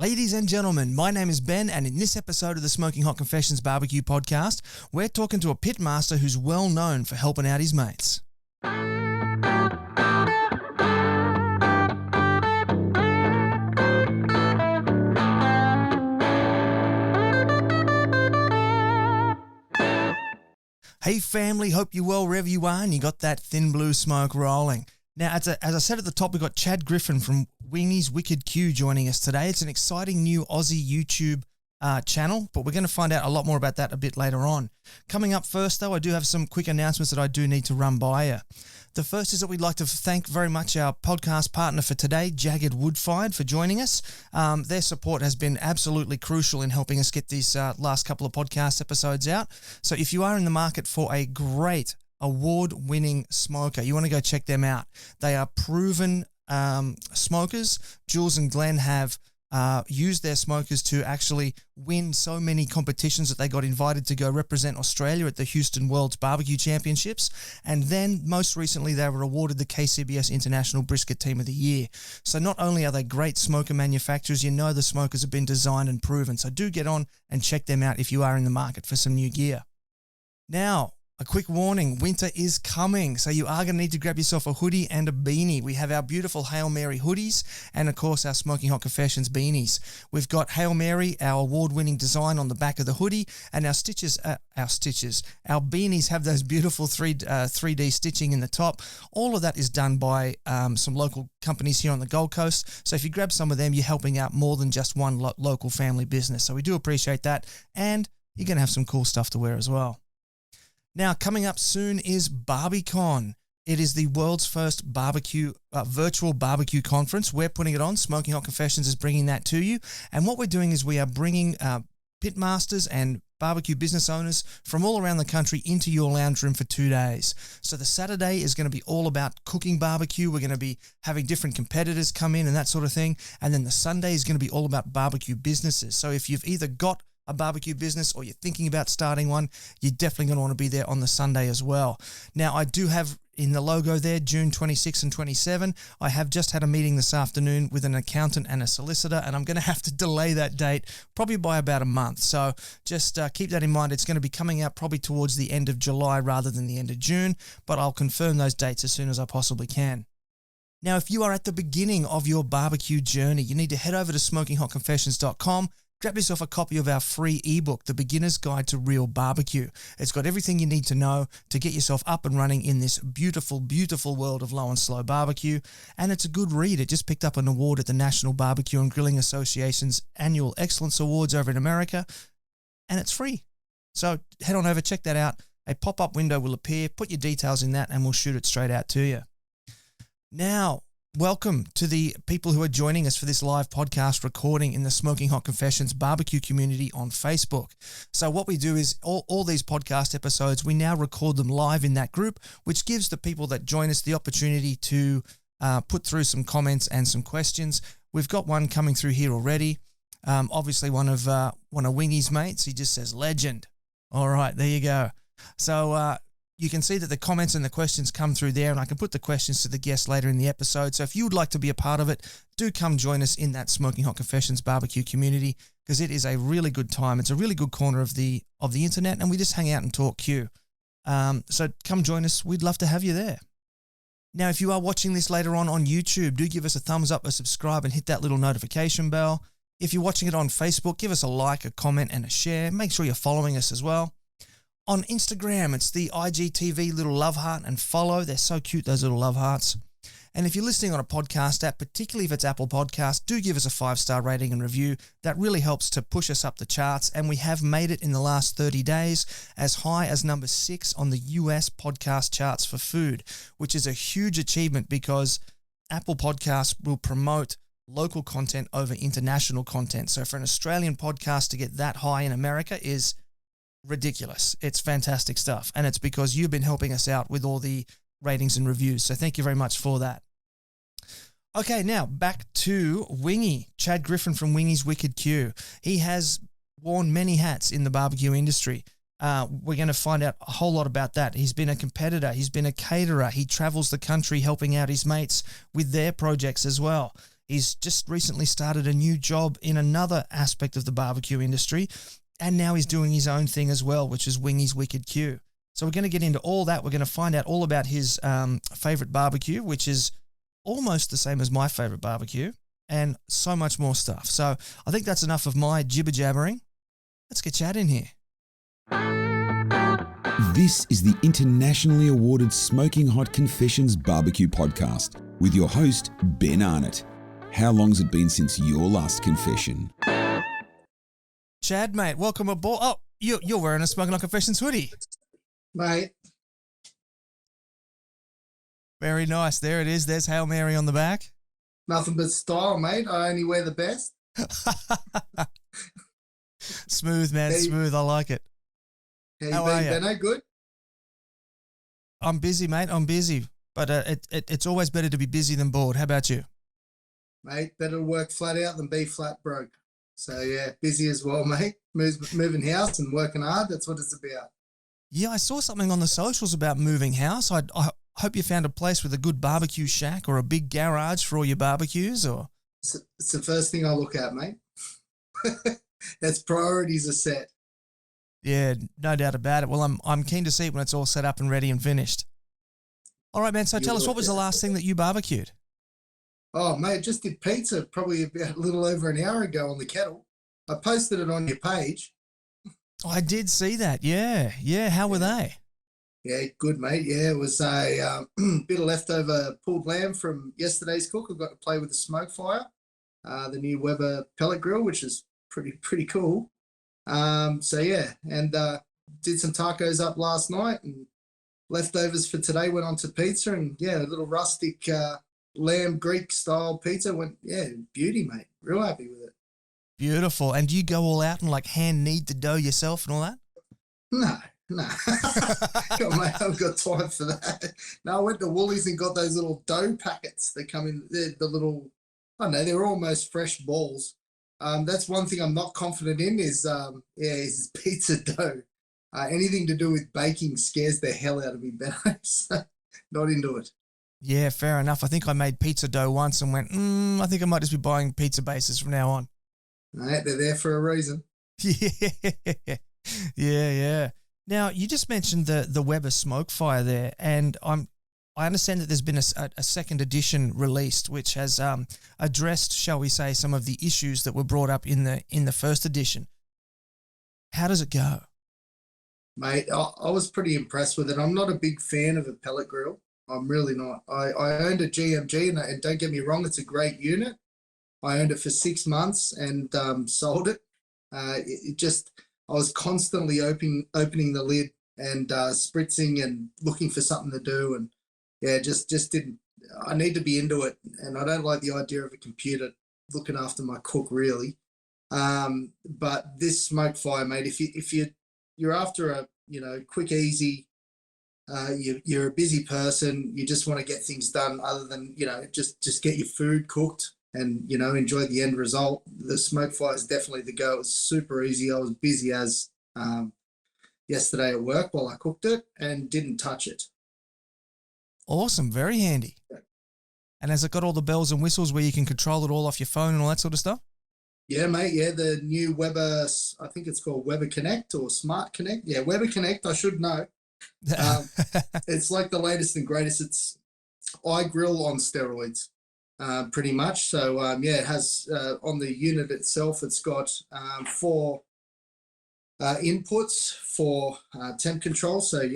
Ladies and gentlemen, my name is Ben, and in this episode of the Smoking Hot Confessions BBQ podcast, we're talking to a pitmaster who's well known for helping out his mates. Hey family, hope you're well wherever you are and you got that thin blue smoke rolling. Now, as I said at the top, we've got Chad Griffin from Wingy's Wicked Q joining us today. It's an exciting new Aussie YouTube channel, but we're going to find out a lot more about that a bit later on. Coming up first, though, I do have some quick announcements that I do need to run by you. The first is that we'd like to thank very much our podcast partner for today, Jagged Wood-Fired, for joining us. Their support has been absolutely crucial in helping us get these last couple of podcast episodes out. So if you are in the market for a great award-winning smoker, you want to go check them out. They are proven smokers. Jules and Glenn have used their smokers to actually win so many competitions that they got invited to go represent Australia at the Houston World's Barbecue Championships. And then most recently, they were awarded the KCBS International Brisket Team of the Year. So not only are they great smoker manufacturers, you know the smokers have been designed and proven. So do get on and check them out if you are in the market for some new gear. Now, a quick warning, winter is coming, so you are going to need to grab yourself a hoodie and a beanie. We have our beautiful Hail Mary hoodies and, of course, our Smoking Hot Confessions beanies. We've got Hail Mary, our award-winning design on the back of the hoodie, and our beanies have those beautiful 3D stitching in the top. All of that is done by some local companies here on the Gold Coast, so if you grab some of them, you're helping out more than just one local family business, so we do appreciate that, and you're going to have some cool stuff to wear as well. Now, coming up soon is BarbieCon. It is the world's first virtual barbecue conference. We're putting it on. Smoking Hot Confessions is bringing that to you. And what we're doing is we are bringing pitmasters and barbecue business owners from all around the country into your lounge room for 2 days. So the Saturday is going to be all about cooking barbecue. We're going to be having different competitors come in and that sort of thing. And then the Sunday is going to be all about barbecue businesses. So if you've either got a barbecue business or you're thinking about starting one, you're definitely going to want to be there on the Sunday as well. Now, I do have in the logo there, June 26 and 27. I have just had a meeting this afternoon with an accountant and a solicitor, and I'm going to have to delay that date probably by about a month. So just keep that in mind. It's going to be coming out probably towards the end of July rather than the end of June, but I'll confirm those dates as soon as I possibly can. Now, if you are at the beginning of your barbecue journey, you need to head over to smokinghotconfessions.com. Grab yourself a copy of our free ebook, The Beginner's Guide to Real Barbecue. It's got everything you need to know to get yourself up and running in this beautiful, beautiful world of low and slow barbecue. And it's a good read. It just picked up an award at the National Barbecue and Grilling Association's Annual Excellence Awards over in America. And it's free. So head on over, check that out. A pop-up window will appear. Put your details in that and we'll shoot it straight out to you. Now, welcome to the people who are joining us for this live podcast recording in the Smoking Hot Confessions barbecue community on Facebook. So what we do is all these podcast episodes, we now record them live in that group, which gives the people that join us the opportunity to put through some comments and some questions. We've got one coming through here already. Obviously one of Wingy's mates. He just says legend. All right, there you go. So you can see that the comments and the questions come through there, and I can put the questions to the guests later in the episode. So if you would like to be a part of it, do come join us in that Smoking Hot Confessions barbecue community, because it is a really good time. It's a really good corner of the internet, and we just hang out and talk Q. So come join us. We'd love to have you there. Now, if you are watching this later on YouTube, do give us a thumbs up, a subscribe, and hit that little notification bell. If you're watching it on Facebook, give us a like, a comment, and a share. Make sure you're following us as well. On Instagram, it's the IGTV little love heart and follow. They're so cute, those little love hearts. And if you're listening on a podcast app, particularly if it's Apple Podcast, do give us a 5-star rating and review. That really helps to push us up the charts. And we have made it in the last 30 days as high as number 6 on the US podcast charts for food, which is a huge achievement because Apple Podcasts will promote local content over international content. So for an Australian podcast to get that high in America is ridiculous. It's fantastic stuff. And it's because you've been helping us out with all the ratings and reviews. So thank you very much for that. Okay, now back to Wingy. Chad Griffin from Wingy's Wicked Q. He has worn many hats in the barbecue industry. We're going to find out a whole lot about that. He's been a competitor. He's been a caterer. He travels the country helping out his mates with their projects as well. He's just recently started a new job in another aspect of the barbecue industry, and now he's doing his own thing as well, which is Wingy's Wicked Q. So we're going to get into all that. We're going to find out all about his favourite barbecue, which is almost the same as my favourite barbecue, and so much more stuff. So I think that's enough of my jibber-jabbering. Let's get Chad in here. This is the internationally awarded Smoking Hot Confessions Barbecue Podcast with your host, Ben Arnott. How long's it been since your last confession? Chad, mate, welcome aboard. Oh, you're wearing a Smoking Hot Confessions hoodie. Mate. Very nice. There it is. There's Hail Mary on the back. Nothing but style, mate. I only wear the best. Smooth, man. Smooth. I like it. How are you? Benno? Good? I'm busy, mate. I'm busy. But it's always better to be busy than bored. How about you? Mate, better to work flat out than be flat broke. So, yeah, busy as well, mate. Moving house and working hard. That's what it's about. Yeah, I saw something on the socials about moving house. I hope you found a place with a good barbecue shack or a big garage for all your barbecues. Or it's the first thing I look at, mate. That's priorities are set. Yeah, no doubt about it. Well, I'm keen to see it when it's all set up and ready and finished. All right, man. So tell us, what was the last thing that you barbecued? Oh, mate, just did pizza probably about a little over an hour ago on the kettle. I posted it on your page. I did see that. Yeah. How were they? Yeah, good, mate. Yeah, it was a bit of leftover pulled lamb from yesterday's cook. I got to play with the SmokeFire, the new Weber pellet grill, which is pretty cool. So yeah, and did some tacos up last night, and leftovers for today went on to pizza, and yeah, a little rustic lamb Greek style pizza went, yeah, beauty, mate. Real happy with it. Beautiful. And do you go all out and like hand knead the dough yourself and all that? No. God, mate, I haven't got time for that. No, I went to Woolies and got those little dough packets that come in, the little, I don't know, they're almost fresh balls. That's one thing I'm not confident in is pizza dough. Anything to do with baking scares the hell out of me, Ben. So not into it. Yeah, fair enough. I think I made pizza dough once and went, I think I might just be buying pizza bases from now on. Right, they're there for a reason. Yeah. Now, you just mentioned the Weber SmokeFire there, and I understand that there's been a second edition released, which has addressed, shall we say, some of the issues that were brought up in the first edition. How does it go? Mate, I was pretty impressed with it. I'm not a big fan of a pellet grill. I'm really not. I owned a GMG, and don't get me wrong, it's a great unit. I owned it for 6 months and sold it. I was constantly opening the lid and spritzing and looking for something to do, and yeah, just didn't. I need to be into it, and I don't like the idea of a computer looking after my cook really. But this SmokeFire, mate, if you're after a quick, easy, you're a busy person, you just want to get things done other than just get your food cooked and enjoy the end result. The SmokeFire is definitely the go. It was super easy. I was busy as yesterday at work while I cooked it and didn't touch it. Awesome, very handy. Yeah. And has it got all the bells and whistles where you can control it all off your phone and all that sort of stuff? Yeah, mate. Yeah, the new Weber, I think it's called Weber Connect or Smart Connect. Yeah, Weber Connect. I should know. It's like the latest and greatest. It's iGrill on steroids, pretty much. So it has on the unit itself, it's got 4 inputs for temp control. So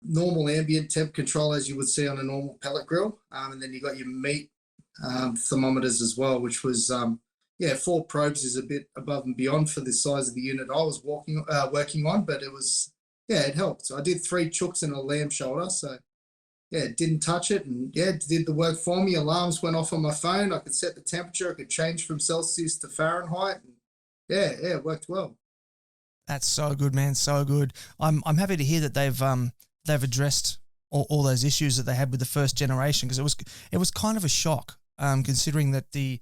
normal ambient temp control as you would see on a normal pellet grill, and then you got your meat thermometers as well, which was 4 probes is a bit above and beyond for the size of the unit I was working on, but it was it helped. So I did 3 chooks and a lamb shoulder, so didn't touch it, and it did the work for me. Alarms went off on my phone. I could set the temperature. I could change from Celsius to Fahrenheit, and it worked well. That's so good, man. So good. I'm happy to hear that they've addressed all those issues that they had with the first generation, because it was kind of a shock, considering that the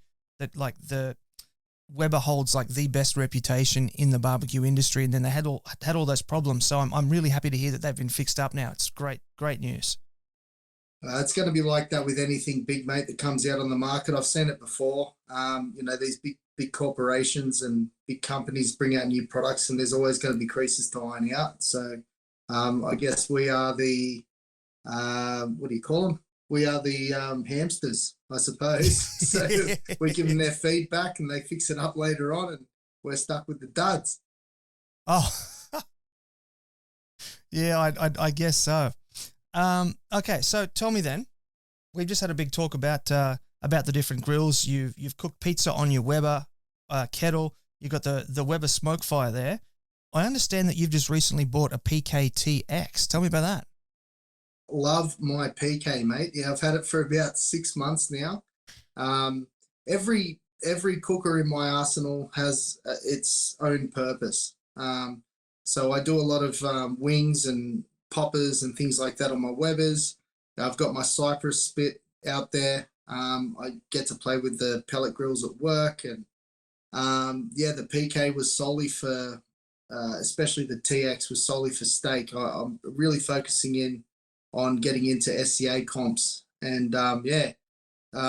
Weber holds like the best reputation in the barbecue industry, and then they had all those problems. So I'm really happy to hear that they've been fixed up now. It's great news. It's going to be like that with anything big, mate, that comes out on the market. I've seen it before. These big corporations and big companies bring out new products, and there's always going to be creases to iron out. So I guess we are the what do you call them? We are the hamsters, I suppose. So we give them their feedback, and they fix it up later on, and we're stuck with the duds. Oh, yeah, I guess so. Okay, so tell me then, we've just had a big talk about the different grills. You've cooked pizza on your Weber kettle. You've got the Weber SmokeFire there. I understand that you've just recently bought a PKTX. Tell me about that. Love my PK, mate. Yeah, I've had it for about 6 months now. Every cooker in my arsenal has its own purpose. So I do a lot of wings and poppers and things like that on my Webers. I've got my Cypress spit out there. I get to play with the pellet grills at work, and the PK was solely for, especially the TX was solely for steak. I'm really focusing in on getting into SCA comps, and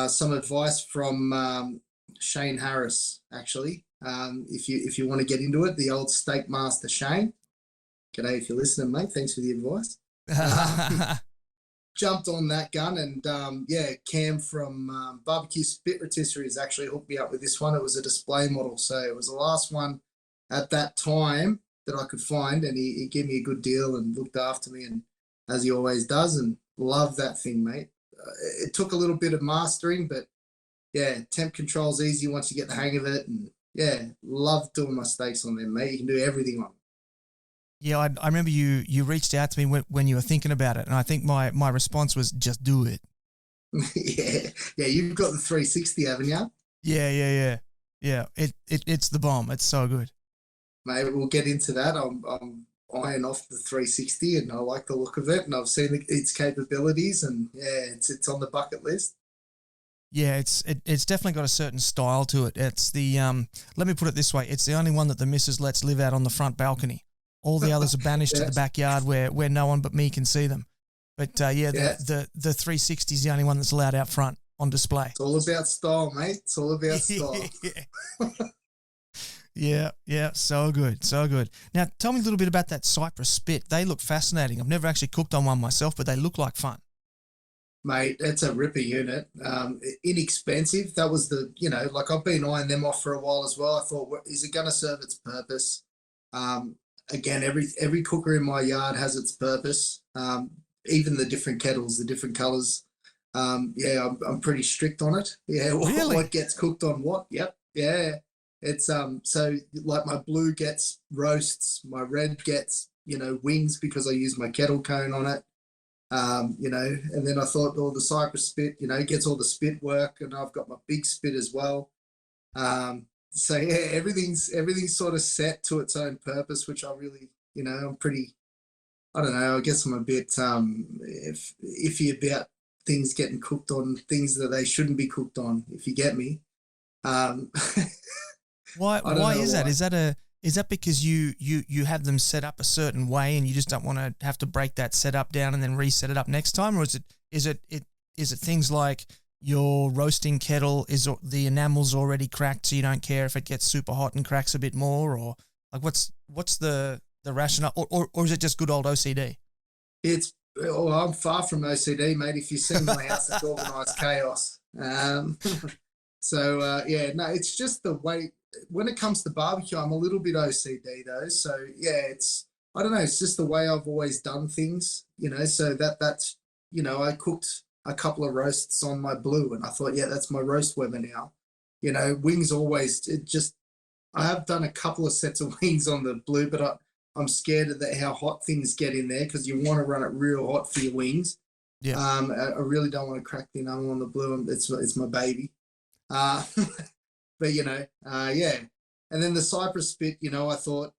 some advice from Shane Harris, actually. If you want to get into it, the old steak master Shane. G'day if you're listening, mate. Thanks for the advice. Jumped on that gun, and Cam from BBQ Spit Rotisserie has actually hooked me up with this one. It was a display model, so it was the last one at that time that I could find, and he gave me a good deal and looked after me, and as he always does, and love that thing, mate. It took a little bit of mastering, but yeah, temp control's easy once you get the hang of it, and yeah, love doing my steaks on them, mate. You can do everything on them. Yeah, I remember you reached out to me when you were thinking about it, and I think my response was just do it. yeah. You've got the 360, haven't you? Yeah. It's the bomb. It's so good, mate. We'll get into that. I'm eyeing off the 360, and I like the look of it, and I've seen its capabilities, and yeah, it's on the bucket list. Yeah, it's definitely got a certain style to it. It's the let me put it this way: it's the only one that the missus lets live out on the front balcony. All the others are banished to the backyard where no one but me can see them. But the 360 is the only one that's allowed out front on display. It's all about style, mate. It's all about style. Yeah, so good. Now, tell me a little bit about that Cypress spit. They look fascinating. I've never actually cooked on one myself, but they look like fun. Mate, it's a ripper unit. Inexpensive. That was I've been eyeing them off for a while as well. I thought, is it going to serve its purpose? Again, every cooker in my yard has its purpose. Even the different kettles, the different colors. I'm pretty strict on it. Yeah, really? What gets cooked on what? Yep. Yeah. It's so like my blue gets roasts, my red gets wings because I use my kettle cone on it. And then I thought, the Cypress spit, gets all the spit work, and I've got my big spit as well. So yeah, everything's sort of set to its own purpose, which I really, I'm pretty, I don't know, I guess I'm a bit iffy about things getting cooked on things that they shouldn't be cooked on, if you get me. Why is that? Is that because you have them set up a certain way and you just don't want to have to break that setup down and then reset it up next time, or is it things like your roasting kettle is the enamel's already cracked, so you don't care if it gets super hot and cracks a bit more, or like what's the rationale, or is it just good old OCD? I'm far from OCD, mate. If you see my house, it's organised chaos. It's just the way. When it comes to barbecue, I'm a little bit OCD though. So yeah, I don't know. It's just the way I've always done things, So that's I cooked a couple of roasts on my blue, and I thought, yeah, that's my roast Weber now. Wings always. I have done a couple of sets of wings on the blue, but I'm scared of how hot things get in there because you want to run it real hot for your wings. Yeah. I really don't want to crack the enamel on the blue. It's my baby. But and then the Cypress spit, I thought,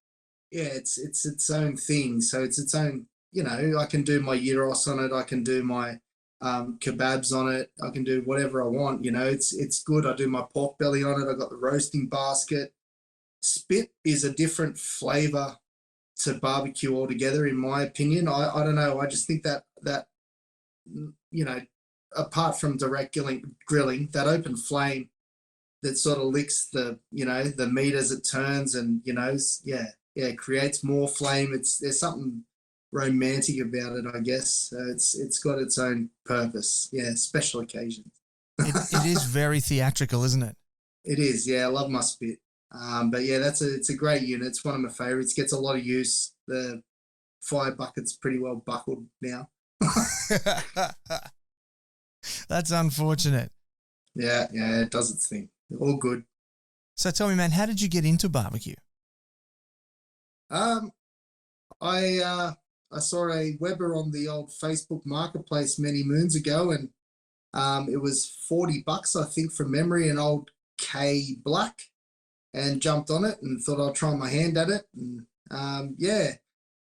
yeah, it's its own thing. So it's its own, I can do my gyros on it. I can do my kebabs on it. I can do whatever I want. It's good. I do my pork belly on it. I got the roasting basket. Spit is a different flavor to barbecue altogether, in my opinion. I don't know. I just think that you know, apart from direct grilling, that open flame that sort of licks the, you know, the meat as it turns, and, you know, creates more flame. There's something romantic about it, I guess. It's got its own purpose. Yeah, special occasions. It is very theatrical, isn't it? It is. Yeah, I love my spit. But yeah, it's a great unit. It's one of my favorites. Gets a lot of use. The fire bucket's pretty well buckled now. That's unfortunate. Yeah, it does its thing. All good. So tell me, man, how did you get into barbecue? I saw a Weber on the old Facebook Marketplace many moons ago, and it was $40, I think, from memory, an old K Black, and jumped on it and thought I'll try my hand at it. And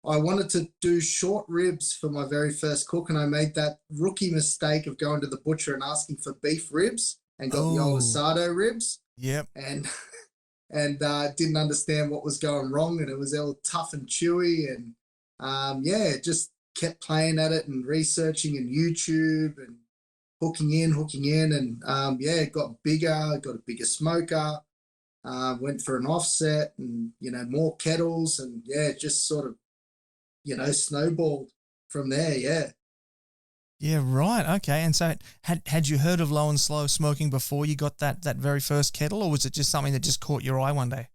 I wanted to do short ribs for my very first cook, and I made that rookie mistake of going to the butcher and asking for beef ribs, and got the old asado ribs. Yep. And didn't understand what was going wrong, and it was all tough and chewy, and just kept playing at it and researching and YouTube and hooking in, and got bigger, got a bigger smoker, went for an offset, and, you know, more kettles, and just sort of, you know, snowballed from there. Yeah, right. Okay. And so had you heard of low and slow smoking before you got that very first kettle, or was it just something that just caught your eye one day?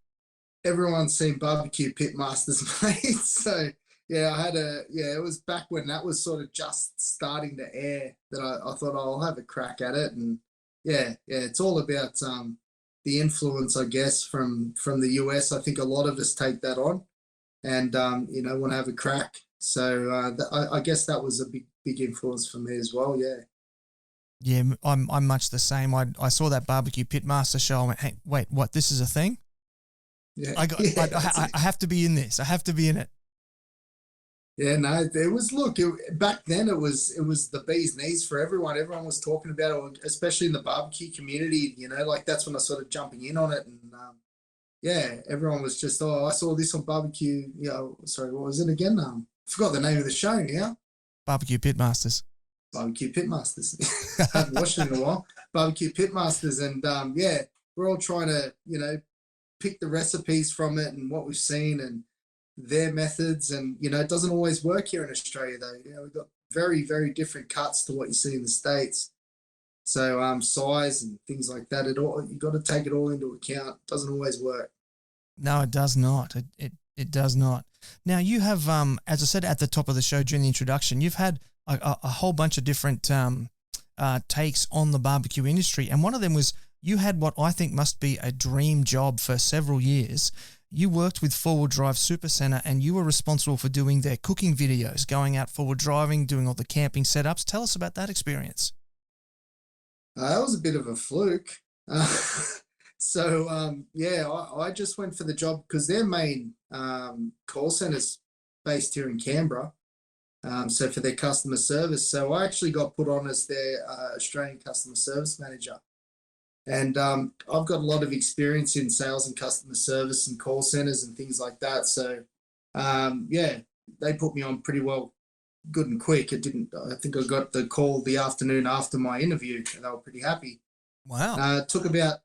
Everyone's seen BBQ Pitmasters, mate. So I had it was back when that was sort of just starting to air that I thought, I'll have a crack at it. And it's all about the influence, I guess, from the US. I think a lot of us take that on and, want to have a crack. So I guess that was a big influence for me as well. Yeah, I'm much the same. I saw that BBQ Pitmaster show. I went, hey, wait, what? This is a thing? Yeah, I have to be in this. I have to be in it. Yeah, no, it was. Look, back then it was the bee's knees for everyone. Everyone was talking about it, especially in the barbecue community. You know, like that's when I started jumping in on it, and everyone was just, I saw this on barbecue. Sorry, what was it again? Forgot the name of the show now. BBQ Pitmasters. BBQ Pitmasters. I haven't watched it in a while. BBQ Pitmasters, and we're all trying to, you know, pick the recipes from it and what we've seen and their methods, and, you know, it doesn't always work here in Australia though. You know, we've got very, very different cuts to what you see in the States. So size and things like that, you got to take it all into account. It doesn't always work. No, it does not. It does not. Now you have, as I said at the top of the show during the introduction, you've had a whole bunch of different takes on the barbecue industry, and one of them was you had what I think must be a dream job for several years. You worked with Forward Drive Supacentre, and you were responsible for doing their cooking videos, going out forward driving, doing all the camping setups. Tell us about that experience. That was a bit of a fluke. I just went for the job because their main call center's based here in Canberra. So for their customer service. So I actually got put on as their Australian customer service manager. And I've got a lot of experience in sales and customer service and call centers and things like that. So, they put me on pretty well, good and quick. I think I got the call the afternoon after my interview, and they were pretty happy. Wow. It took about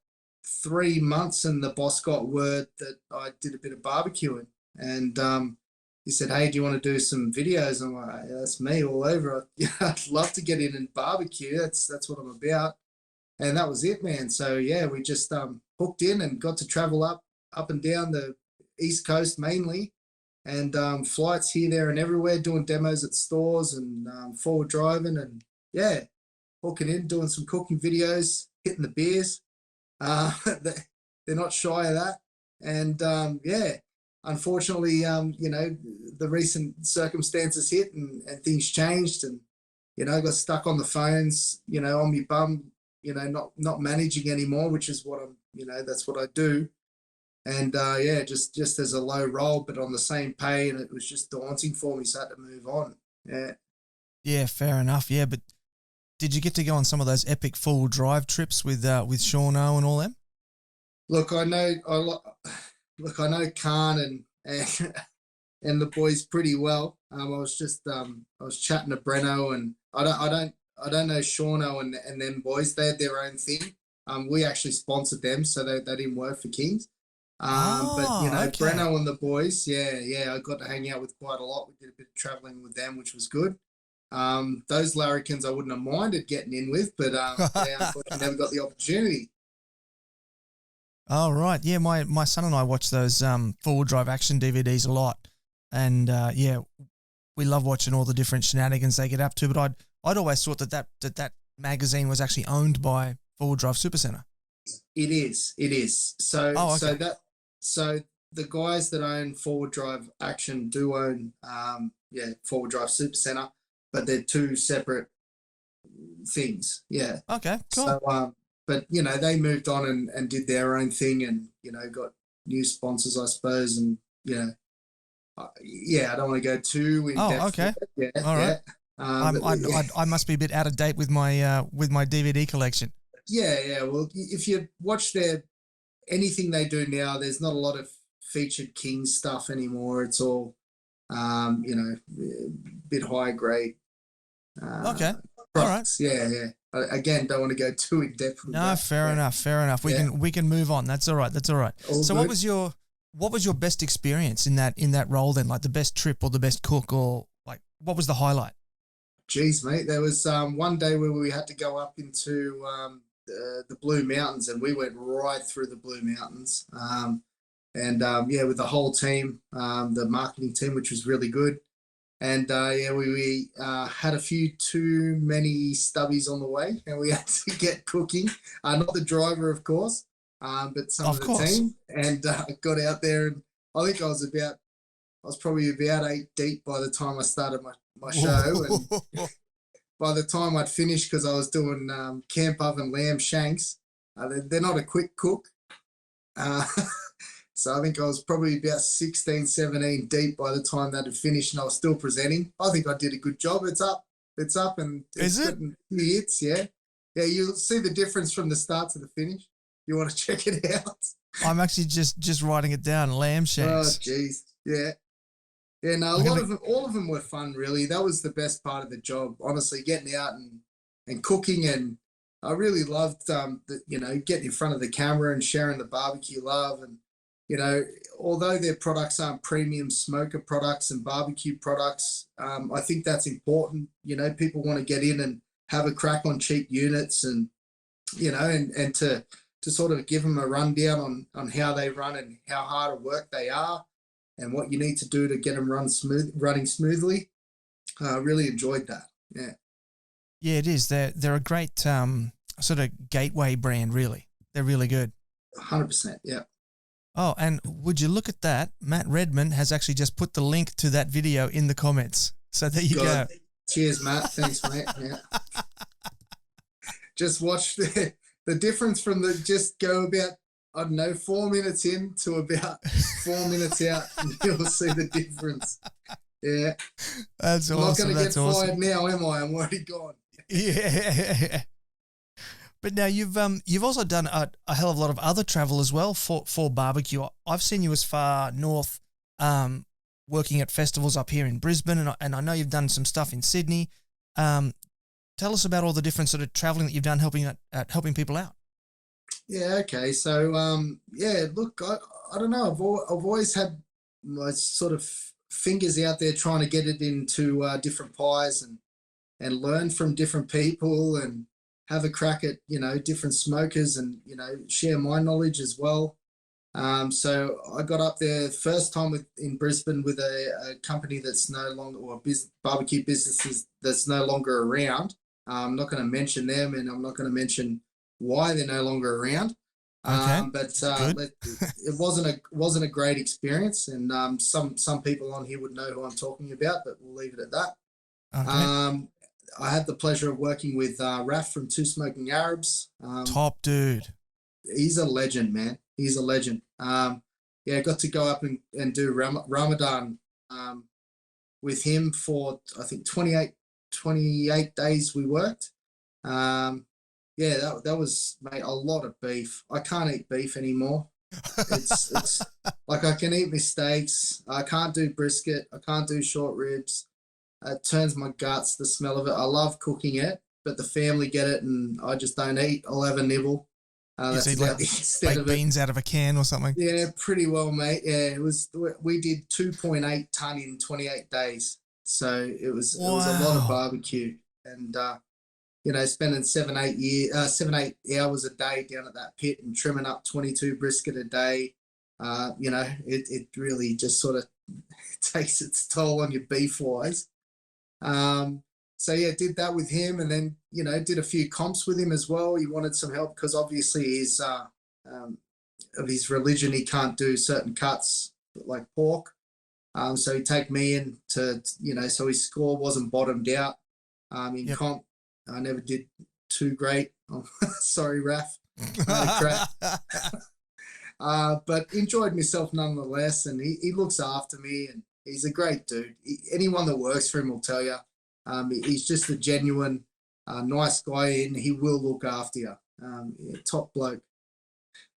3 months, and the boss got word that I did a bit of barbecuing. And he said, hey, do you want to do some videos? I'm like, yeah, that's me all over. I'd love to get in and barbecue. That's what I'm about. And that was it, man. So, we just hooked in and got to travel up and down the East Coast mainly, and flights here, there, and everywhere, doing demos at stores and forward driving, and, hooking in, doing some cooking videos, hitting the beers. They're not shy of that. And, unfortunately, the recent circumstances hit and things changed, and, I got stuck on the phones, on my bum, not managing anymore, which is what that's what I do. And just as a low roll, but on the same pay, and it was just daunting for me, so I had to move on. Yeah, fair enough. Yeah, but did you get to go on some of those epic full drive trips with Sean O and all them? Look, I know Khan and and the boys pretty well. I was chatting to Breno, and I don't know Shauno and them boys. They had their own thing. We actually sponsored them, so they didn't work for Kings. But Okay. Breno and the boys, yeah, I got to hang out with quite a lot. We did a bit of traveling with them, which was good. Those larrikins I wouldn't have minded getting in with, but unfortunately never got the opportunity. Oh, right. Yeah, my son and I watch those four-wheel drive action DVDs a lot. And, we love watching all the different shenanigans they get up to. But I'd always thought that magazine was actually owned by Four-Wheel Drive Supacentre. It is. So, okay. so the guys that own Four-Wheel Drive Action do own, Four-Wheel Drive Supacentre, but they're two separate things. Yeah. Okay, cool. So, but they moved on and did their own thing, and got new sponsors, I suppose, and I don't want to go too in depth. Oh, okay. Yeah, all right. Yeah. I must be a bit out of date with my DVD collection. Yeah. Well, if you watch anything they do now, there's not a lot of featured Kings stuff anymore. It's all, a bit higher grade. Okay. Products. All right. Yeah. Again, don't want to go too in depth with that. No, fair enough. We can move on. That's all right. All so good. what was your best experience in that role then? Like the best trip or the best cook, or like what was the highlight? Geez, mate, there was one day where we had to go up into the Blue Mountains, and we went right through the Blue Mountains. With the whole team, the marketing team, which was really good. And we had a few too many stubbies on the way, and we had to get cooking. Not the driver, of course, but some of the team. And got out there, and I think I was probably about 8 deep by the time I started my show. And by the time I'd finished, because I was doing camp oven lamb shanks, they're not a quick cook. So I think I was probably about 16, 17 deep by the time that had finished, and I was still presenting. I think I did a good job. It's up, and it's getting hits. Yeah. You'll see the difference from the start to the finish. You want to check it out? I'm actually just writing it down. Lamb shanks. Oh, geez. Yeah. Yeah, no, all of them were fun, really. That was the best part of the job, honestly, getting out and cooking. And I really loved, getting in front of the camera and sharing the barbecue love. And, although their products aren't premium smoker products and barbecue products, I think that's important. People want to get in and have a crack on cheap units, and, and to sort of give them a rundown on how they run and how hard of work they are, and what you need to do to get them running smoothly. Really enjoyed that. Yeah. Yeah, it is. They're a great sort of gateway brand, really. They're really good. 100%, yeah. Oh, and would you look at that? Matt Redmond has actually just put the link to that video in the comments. So there you go. Cheers, Matt. Thanks, mate. Yeah. Just watch the difference from just go about, I don't know, 4 minutes in to about 4 minutes out, and you'll see the difference. Yeah. That's I'm awesome. not going to get fired now, am I? I'm already gone. Yeah. But now you've also done a hell of a lot of other travel as well for barbecue. I've seen you as far north, working at festivals up here in Brisbane, and I know you've done some stuff in Sydney. Tell us about all the different sort of traveling that you've done helping people out. Yeah. Okay. So look, I don't know. I've always had my sort of fingers out there trying to get it into different pies and learn from different people and have a crack at, different smokers and, share my knowledge as well. So I got up there first time in Brisbane with a company that's no longer, or barbecue businesses that's no longer around. I'm not going to mention them, and I'm not going to mention why they're no longer around. Okay. But it wasn't a great experience, and some people on here would know who I'm talking about, but we'll leave it at that. Okay. I had the pleasure of working with Raf from Two Smoking Arabs. Top dude. He's a legend, man. He's a legend. I got to go up and do Ramadan with him for, I think, 28 days we worked. That was, mate, a lot of beef. I can't eat beef anymore. It's like I can eat my steaks. I can't do brisket. I can't do short ribs. It turns my guts, the smell of it. I love cooking it, but the family get it, and I just don't eat. I'll have a nibble. You That's see about like the extent baked of it. beans out of a can or something. Yeah, pretty well, mate. Yeah, it was. We did 2.8 ton in 28 days, so it was a lot of Wow. barbecue, and spending 7 8 hours a day down at that pit and trimming up 22 brisket a day. It really just sort of takes its toll on your beef wise. So yeah, did that with him, and then did a few comps with him as well. He wanted some help because obviously he's of his religion, he can't do certain cuts like pork. So he'd take me in to, so his score wasn't bottomed out. In Yep. comp, I never did too great. Oh, sorry, Raf. Crap. But enjoyed myself nonetheless. And he looks after me, and he's a great dude. Anyone that works for him will tell you. He's just a genuine, nice guy, and he will look after you. Top bloke.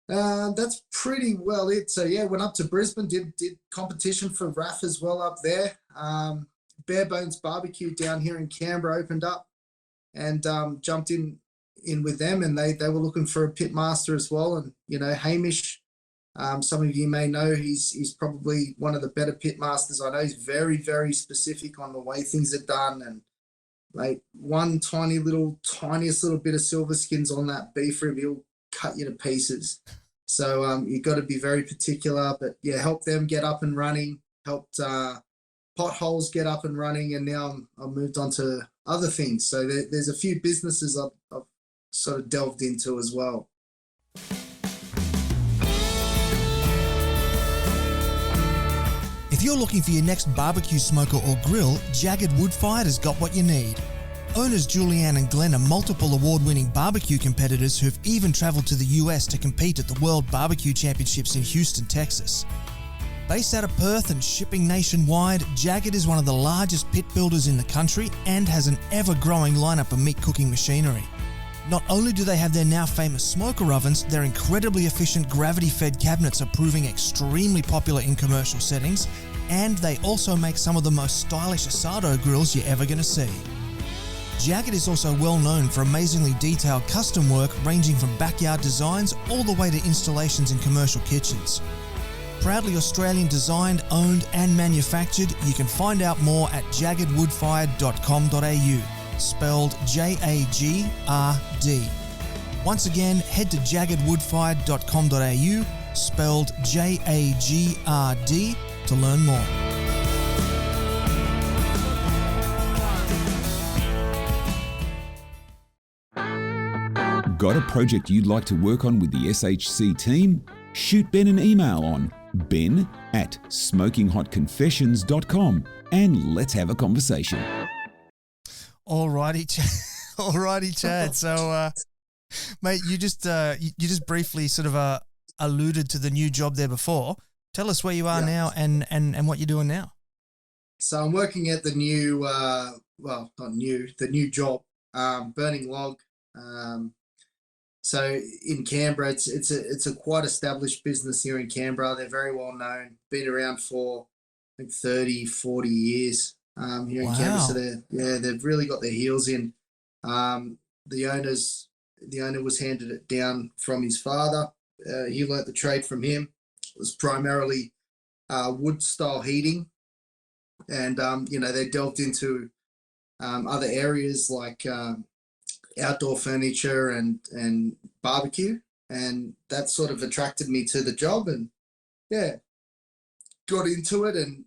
That's pretty well it. So yeah, went up to Brisbane, did competition for RAF as well up there. Bare Bones Barbecue down here in Canberra opened up, and jumped in with them, and they were looking for a pitmaster as well. And Hamish, some of you may know, he's probably one of the better pitmasters I know. He's very, very specific on the way things are done, and like one tiniest little bit of silver skins on that beef rib, he'll cut you to pieces. So you've got to be very particular. But yeah, helped them get up and running, helped potholes get up and running, and now I've moved on to other things. So there's a few businesses I've sort of delved into as well. If you're looking for your next barbecue smoker or grill, Jagged Wood Fired has got what you need. Owners Julianne and Glenn are multiple award-winning barbecue competitors who've even travelled to the US to compete at the World Barbecue Championships in Houston, Texas. Based out of Perth and shipping nationwide, Jagged is one of the largest pit builders in the country and has an ever-growing lineup of meat cooking machinery. Not only do they have their now famous smoker ovens, their incredibly efficient gravity-fed cabinets are proving extremely popular in commercial settings, and they also make some of the most stylish asado grills you're ever going to see. Jagged is also well known for amazingly detailed custom work ranging from backyard designs all the way to installations in commercial kitchens. Proudly Australian designed, owned and manufactured, you can find out more at jaggedwoodfired.com.au, spelled J-A-G-R-D. Once again, head to jaggedwoodfired.com.au, spelled J-A-G-R-D, to learn more. Got a project you'd like to work on with the SHC team? Shoot Ben an email on ben@smokinghotconfessions.com and let's have a conversation. Alrighty, Chad. So, mate, you just briefly sort of alluded to the new job there before. Tell us where you are now and what you're doing now. So I'm working at the new, the new job, burning log. So in Canberra, it's a quite established business here in Canberra. They're very well known, been around for I think 30, 40 years here in Canberra. So they've really got their heels in. The owner was handed it down from his father. He learnt the trade from him. It was primarily wood style heating, and they delved into other areas like outdoor furniture and barbecue, and that sort of attracted me to the job, and got into it, and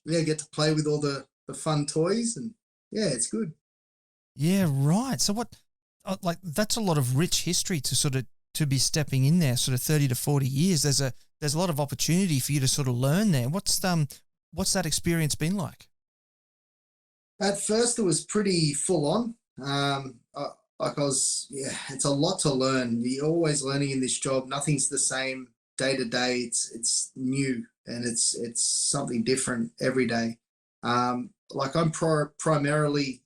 get to play with all the fun toys, and it's good. Yeah, right. So what, that's a lot of rich history to be stepping in there, sort of 30 to 40 years. There's a lot of opportunity for you to sort of learn there. What's that experience been like? At first it was pretty full on. It's a lot to learn. You're always learning in this job. Nothing's the same day to day. It's new, and it's something different every day. Like I'm primarily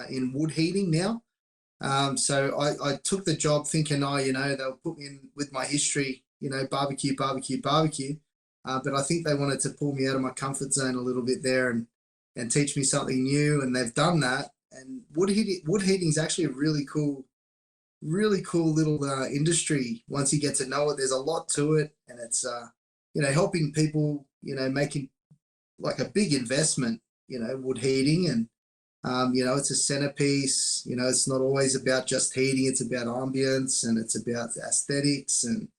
in wood heating now. So I took the job thinking, they'll put me in with my history. barbecue, barbecue, barbecue. But I think they wanted to pull me out of my comfort zone a little bit there and teach me something new. And they've done that. And wood heating is actually a really cool little industry. Once you get to know it, there's a lot to it. And it's, helping people, making like a big investment, wood heating. And, it's a centerpiece. It's not always about just heating. It's about ambience, and it's about aesthetics, and,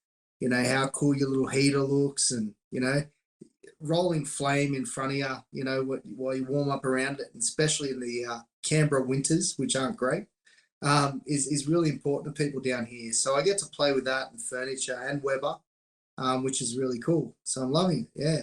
how cool your little heater looks, and, rolling flame in front of you, while you warm up around it, and especially in the Canberra winters, which aren't great, is really important to people down here. So I get to play with that and furniture and Weber, which is really cool. So I'm loving it. Yeah.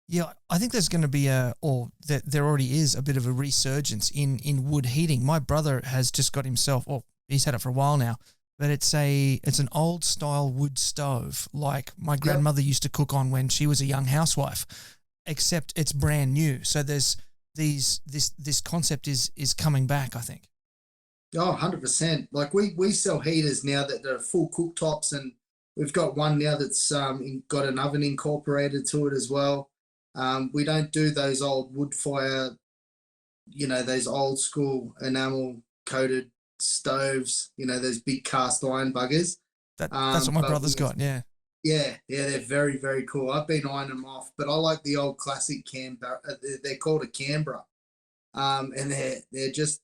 Yeah, I think there's going to be there already is a bit of a resurgence in wood heating. My brother has just got himself, he's had it for a while now, but it's an old style wood stove like my grandmother used to cook on when she was a young housewife, except it's brand new. So there's this concept is coming back, I think. Oh, 100%. Like we sell heaters now that are full cooktops, and we've got one now that's got an oven incorporated to it as well. We don't do those old wood fire, those old school enamel coated stoves, those big cast iron buggers. That's what my brother's got, yeah. Yeah, they're very, very cool. I've been eyeing them off, but I like the old classic Canberra. They're called a Canberra, and they're just,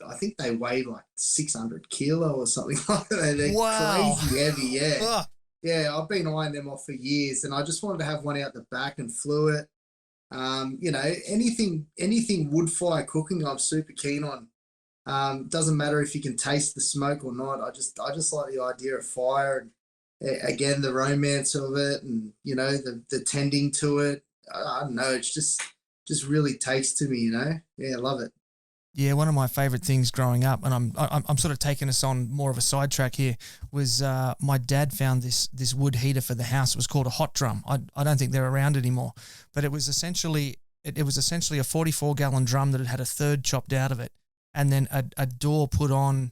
I think they weigh like 600 kilo or something like that. They're crazy heavy, yeah. Ugh. Yeah, I've been eyeing them off for years, and I just wanted to have one out the back and flew it. Anything wood fire cooking, I'm super keen on. Doesn't matter if you can taste the smoke or not. I just like the idea of fire, and again, the romance of it, and the tending to it. I don't know. It's just really takes to me. Yeah, I love it. Yeah, one of my favourite things growing up, and I'm sort of taking us on more of a sidetrack here, was my dad found this wood heater for the house. It was called a hot drum. I don't think they're around anymore, but it was essentially a 44-gallon drum that had a third chopped out of it, and then a door put on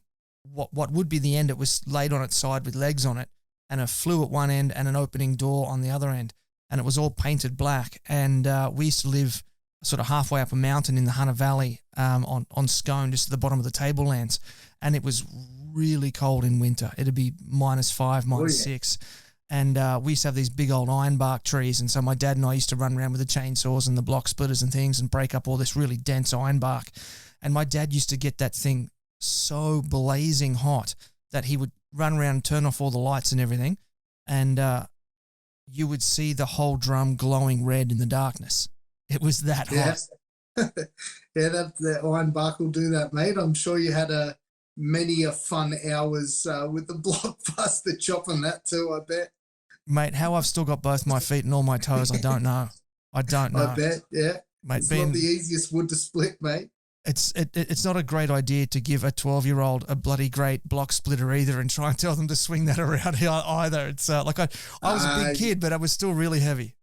what would be the end. It was laid on its side with legs on it, and a flue at one end and an opening door on the other end, and it was all painted black. And we used to live sort of halfway up a mountain in the Hunter Valley on Scone, just at the bottom of the tablelands, and it was really cold in winter. It'd be -5, -6, and we used to have these big old ironbark trees, and so my dad and I used to run around with the chainsaws and the block splitters and things and break up all this really dense ironbark. And my dad used to get that thing so blazing hot that he would run around and turn off all the lights and everything, and you would see the whole drum glowing red in the darkness. It was that hot. Yeah, that ironbark will do that, mate. I'm sure you had many fun hours with the blockbuster chopping that too, I bet. Mate, how I've still got both my feet and all my toes, I don't know. I bet, yeah. Mate, it's not the easiest wood to split, mate. It's not a great idea to give a 12-year-old a bloody great block splitter either and try and tell them to swing that around either. It's like I was a big kid, but I was still really heavy.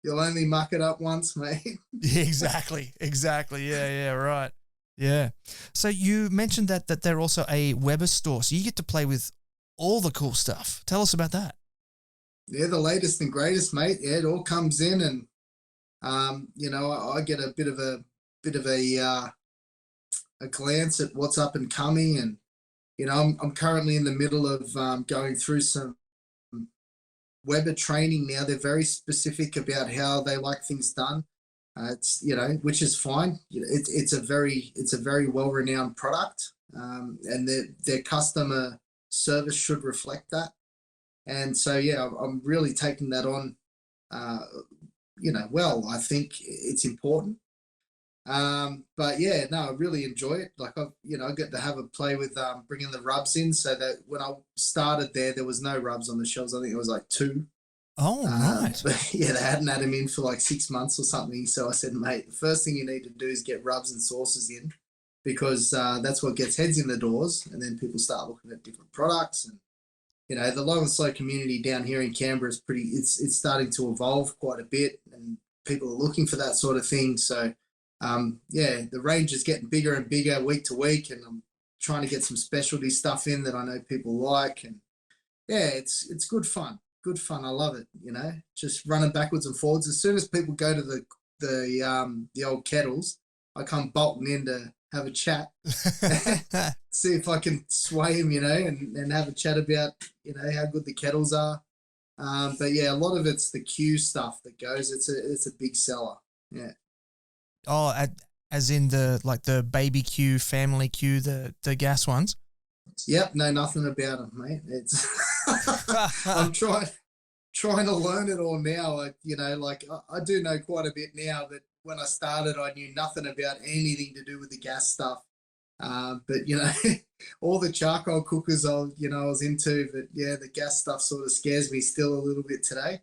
You'll only muck it up once, mate. Yeah, exactly. Yeah, right. Yeah. So you mentioned that they're also a Weber store, so you get to play with all the cool stuff. Tell us about that. Yeah, the latest and greatest, mate. Yeah, it all comes in, and I get a bit of a glance at what's up and coming, and I'm currently in the middle of going through some Weber training now. They're very specific about how they like things done. It's which is fine. It's a very well-renowned product, and their customer service should reflect that. And so yeah, I'm really taking that on. Well, I think it's important. But yeah, no, I really enjoy it. Like I get to have a play with bringing the rubs in, so that when I started there was no rubs on the shelves. I think it was like 2. Oh, right. But yeah, they hadn't had them in for like 6 months or something. So I said, mate, the first thing you need to do is get rubs and sauces in, because that's what gets heads in the doors, and then people start looking at different products. And the long and slow community down here in Canberra is it's starting to evolve quite a bit, and people are looking for that sort of thing. So yeah, the range is getting bigger and bigger week to week, and I'm trying to get some specialty stuff in that I know people like. And yeah, it's good fun. Good fun. I love it. You know, just running backwards and forwards. As soon as people go to the old kettles, I come bolting in to have a chat, see if I can sway them, you know, and have a chat about, you know, how good the kettles are. But yeah, a lot of it's the queue stuff that goes. It's a big seller. Yeah. Oh, as in the baby queue, family queue, the gas ones. Yep, know nothing about them, mate. It's I'm trying to learn it all now. You know, like I do know quite a bit now, but when I started, I knew nothing about anything to do with the gas stuff. But you know, all the charcoal cookers I was into, but yeah, the gas stuff sort of scares me still a little bit today.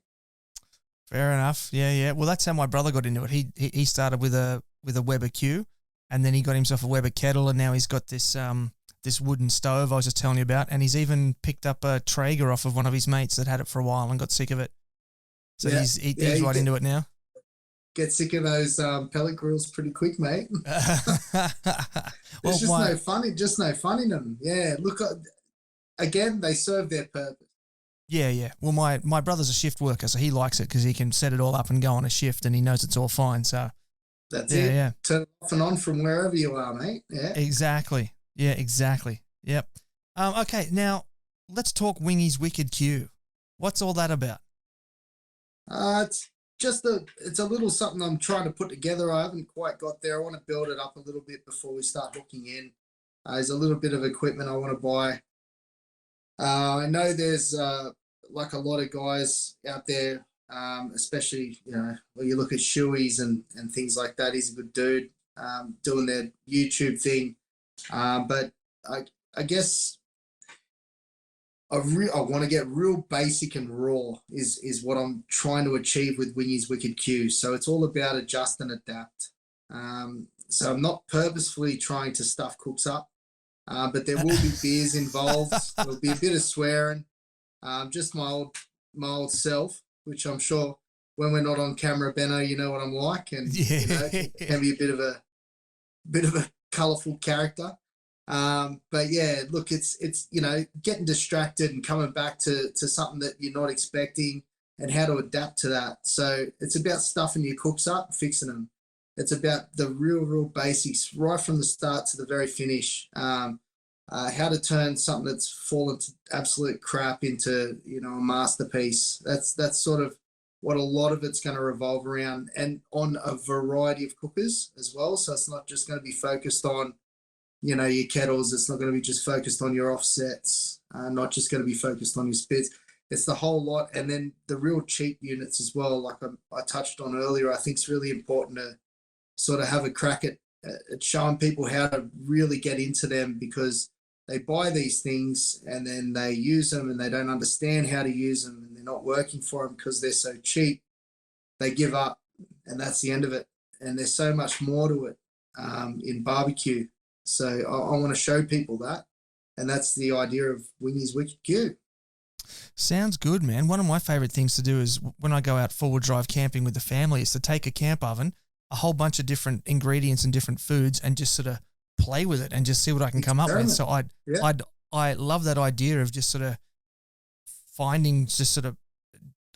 Fair enough. Yeah, yeah. Well, that's how my brother got into it. He started with a Weber Q, and then he got himself a Weber kettle, and now he's got this this wooden stove I was just telling you about, and he's even picked up a Traeger off of one of his mates that had it for a while and got sick of it. So yeah. he's right into it now. Get sick of those pellet grills pretty quick, mate. Well, Just no fun in them. Yeah, look, again, they serve their purpose. Yeah, yeah. Well, my brother's a shift worker, so he likes it because he can set it all up and go on a shift, and he knows it's all fine. So that's it. Yeah. Turn it off and on from wherever you are, mate. Yeah. Exactly. Yeah, exactly. Yep. Okay, now let's talk Wingy's Wicked Q. What's all that about? It's a little something I'm trying to put together. I haven't quite got there. I want to build it up a little bit before we start hooking in. There's a little bit of equipment I want to buy. I know there's like a lot of guys out there, especially, you know, when you look at Shoeies and things like that. He's a good dude, doing their YouTube thing. But I guess I want to get real basic and raw is what I'm trying to achieve with Wingy's Wicked Q. So it's all about adjust and adapt. So I'm not purposefully trying to stuff cooks up, but there will be beers involved. There'll be a bit of swearing, just my old self, which I'm sure when we're not on camera, Benno, you know what I'm like, and yeah. You know, it can be a bit of a colourful character. But yeah, look, it's you know, getting distracted and coming back to something that you're not expecting and how to adapt to that. So it's about stuffing your cooks up, fixing them. It's about the real basics right from the start to the very finish. How to turn something that's fallen to absolute crap into, you know, a masterpiece. That's sort of what a lot of it's going to revolve around, and on a variety of cookers as well. So it's not just going to be focused on, you know, your kettles. It's not going to be just focused on your offsets, not just going to be focused on your spits. It's the whole lot. And then the real cheap units as well, like I touched on earlier. I think it's really important to sort of have a crack at showing people how to really get into them, because they buy these things and then they use them and they don't understand how to use them, and they're not working for them because they're so cheap. They give up, and that's the end of it. And there's so much more to it in barbecue. So I want to show people that, and that's the idea of Wingy's Wicked Q. Sounds good, man. One of my favourite things to do is when I go out forward drive camping with the family is to take a camp oven, a whole bunch of different ingredients and different foods, and just sort of play with it and just see what I can come up with. So I love that idea of just sort of finding just sort of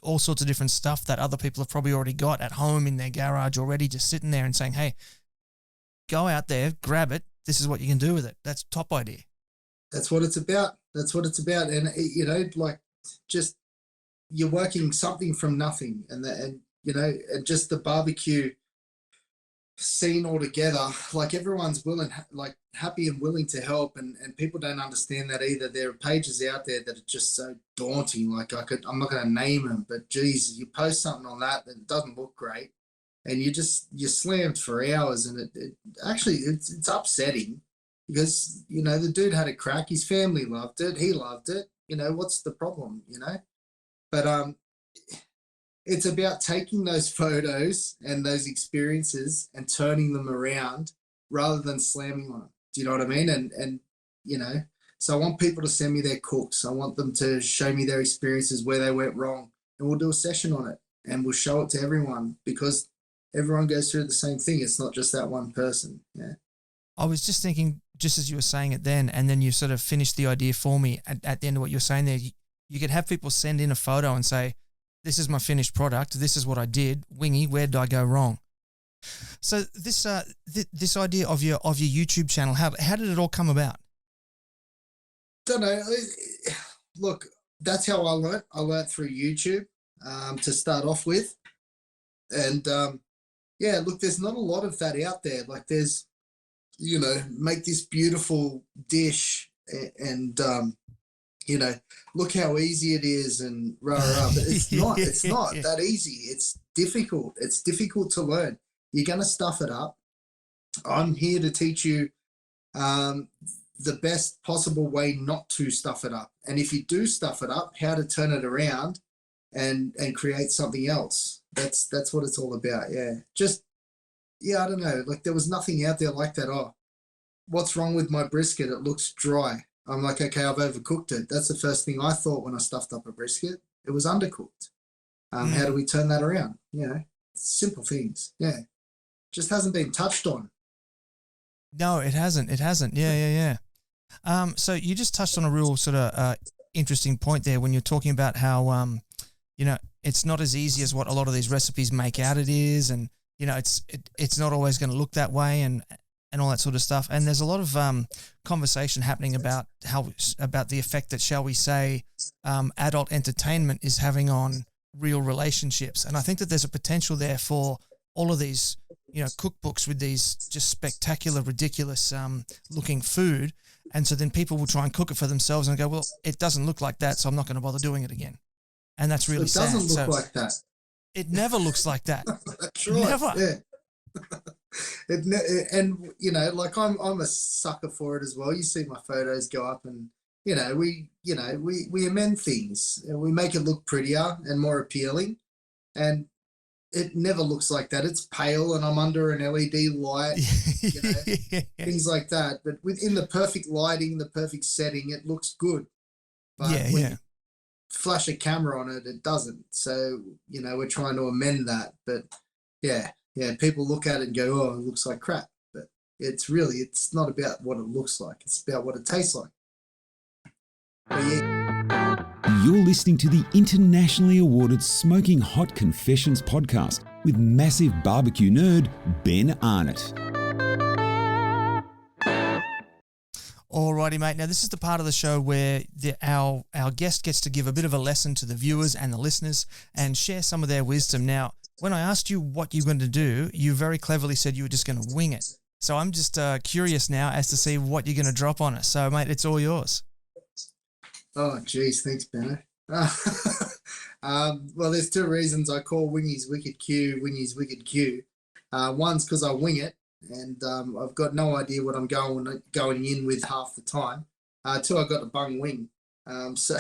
all sorts of different stuff that other people have probably already got at home in their garage already, just sitting there and saying, hey, go out there, grab it. This is what you can do with it. That's top idea. That's what it's about. That's what it's about. And, you know, like, just you're working something from nothing, and you know, and just the barbecue scene altogether, like everyone's willing, like happy and willing to help, and people don't understand that either. There are pages out there that are just so daunting. Like I'm not going to name them, but geez, you post something on that doesn't look great, and you're slammed for hours, and it actually it's upsetting, because, you know, the dude had a crack, his family loved it, he loved it, you know, what's the problem, you know? But it's about taking those photos and those experiences and turning them around rather than slamming on them. Do you know what I mean? And you know, so I want people to send me their cooks. I want them to show me their experiences where they went wrong, and we'll do a session on it, and we'll show it to everyone, because everyone goes through the same thing. It's not just that one person. Yeah. I was just thinking, just as you were saying it then, and then you sort of finished the idea for me at the end of what you were saying there, you could have people send in a photo and say, this is my finished product. This is what I did. Wingy, where did I go wrong? So this this idea of your YouTube channel, how did it all come about? Don't know. Look, that's how I learned. I learned through YouTube to start off with. And yeah, look, there's not a lot of that out there. Like there's, you know, make this beautiful dish and you know, look how easy it is and rah, rah. But it's not, it's not that easy. It's difficult. It's difficult to learn. You're going to stuff it up. I'm here to teach you the best possible way not to stuff it up. And if you do stuff it up, how to turn it around and create something else. That's what it's all about. Yeah. Just, yeah, I don't know. Like there was nothing out there like that. Oh, what's wrong with my brisket? It looks dry. I'm like, okay, I've overcooked it. That's the first thing I thought when I stuffed up a brisket. It was undercooked. How do we turn that around? You know, simple things. Yeah. Just hasn't been touched on. No, it hasn't. It hasn't. Yeah. So you just touched on a real sort of interesting point there when you're talking about how, you know, it's not as easy as what a lot of these recipes make out it is. And, you know, it's not always going to look that way and all that sort of stuff. And there's a lot of conversation happening about the effect that, shall we say, adult entertainment is having on real relationships. And I think that there's a potential there for all of these, you know, cookbooks with these just spectacular, ridiculous looking food. And so then people will try and cook it for themselves and go, well, it doesn't look like that, so I'm not going to bother doing it again. And that's really sad. It doesn't look like that. It never looks like that. That's right. Never. Yeah. And you know, like I'm a sucker for it as well. You see my photos go up, and you know, we amend things and we make it look prettier and more appealing. And it never looks like that. It's pale and I'm under an LED light, you know, things like that. But within the perfect lighting, the perfect setting, it looks good. But when you flash a camera on it, it doesn't. So, you know, we're trying to amend that. But yeah, people look at it and go, oh, it looks like crap. But it's not about what it looks like. It's about what it tastes like. But yeah. You're listening to the internationally awarded Smoking Hot Confessions podcast with massive barbecue nerd Ben Arnott. Alrighty, mate. Now, this is the part of the show where our guest gets to give a bit of a lesson to the viewers and the listeners and share some of their wisdom. Now, when I asked you what you're going to do, you very cleverly said you were just going to wing it. So I'm just curious now as to see what you're going to drop on us. So, mate, it's all yours. Oh, geez. Thanks, Benno. Well, there's two reasons I call Wingy's Wicked Q Wingy's Wicked Q. One's because I wing it, and I've got no idea what I'm going in with half the time. Two, I got a bung wing. So